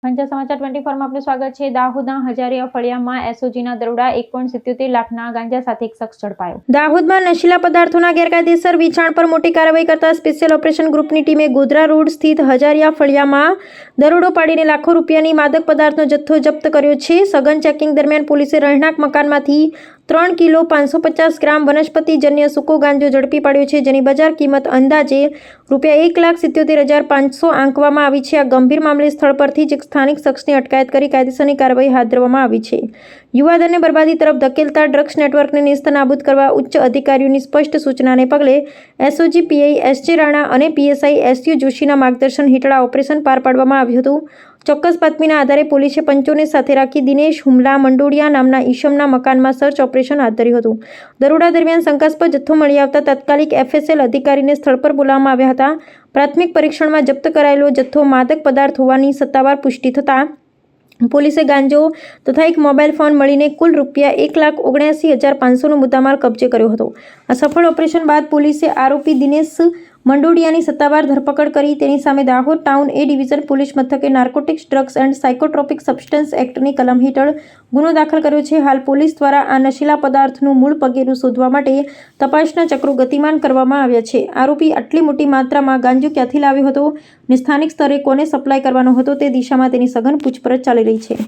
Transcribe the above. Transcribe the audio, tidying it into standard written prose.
પંચાયત સમાચાર 24 માં આપનું સ્વાગત છે। દાહોદના હજારિયા ફળિયામાં એસઓજીના દરોડા 1.77 લાખના ગાંજા સાથે એક શખ્સ ઝડપાયો। દાહોદમાં નશીલા પદાર્થોના ગેરકાયદેસર વેચાણ પર મોટી કાર્યવાહી કરતા સ્પેશિયલ ઓપરેશન ગ્રુપની ટીમે ગોધરા રોડ સ્થિત હજારિયા ફળિયામાં દરોડો પાડીને લાખો રૂપિયાની માદક પદાર્થનો જથ્થો જપ્ત કર્યો છે। સઘન ચેકિંગ દરમિયાન પોલીસે રહેણાંક મકાનમાંથી 3 કિલો 550 ગ્રામ વનસ્પતિજન્ય સૂકો ગાંજો ઝડપી પાડ્યો છે, જેની બજાર કિંમત અંદાજે ₹1,77,500 આંકવામાં આવી છે। આ ગંભીર મામલે સ્થળ પરથી જ એક સ્થાનિક શખ્સની અટકાયત કરી કાયદેસરની કાર્યવાહી હાથ ધરવામાં આવી છે। યુવાધનને બરબાદી તરફ ધકેલતા ડ્રગ્સ નેટવર્કને નેસ્તનાબૂદ કરવા ઉચ્ચ અધિકારીઓની સ્પષ્ટ સૂચનાને પગલે એસઓજી પીઆઈ એસ.જે. રાણા અને પીએસઆઈ એસ.યુ. જોશીના માર્ગદર્શન હેઠળ આ ઓપરેશન પાર પાડવામાં આવ્યું હતું। ચોક્કસ બાતમીના આધારે પોલીસે પંચોને સાથે રાખી દિનેશ હુમલા મંડોડિયા નામના ઈસમના મકાનમાં સર્ચ ઓપરેશન હાથ ધર્યું હતું। દરોડા દરમિયાન શંકાસ્પદ જથ્થો મળી આવતા તાત્કાલિક એફએસએલ અધિકારીને સ્થળ પર બોલાવવામાં આવ્યા હતા। પ્રાથમિક પરીક્ષણમાં જપ્ત કરાયેલો જથ્થો માદક પદાર્થ હોવાની સત્તાવાર પુષ્ટિ થતાં પોલીસે ગાંજો તથા એક મોબાઈલ ફોન મળીને કુલ ₹1,79,500નો મુદ્દામાલ કબજે કર્યો હતો। આ સફળ ઓપરેશન બાદ પોલીસે આરોપી દિનેશ મંડોડિયાની સત્તાવાર ધરપકડ કરી તેની સામે Dahod town A division police મથકે narcotics, drugs and psychotropic substance એક્ટની કલમ હેઠળ ગુનો દાખલ કર્યો છે। હાલ પોલીસ દ્વારા આ નશીલા પદાર્થનું મૂળ પગેરું શોધવા માટે તપાસના ચક્રો ગતિમાન કરવામાં આવ્યા છે। આરોપી આટલી મોટી માત્રામાં ગાંજો ક્યાંથી લાવ્યો હતો ને સ્થાનિક સ્તરે કોને સપ્લાય કરવાનો હતો તે દિશામાં તેની સઘન પૂછપરછ ચાલી રહી છે।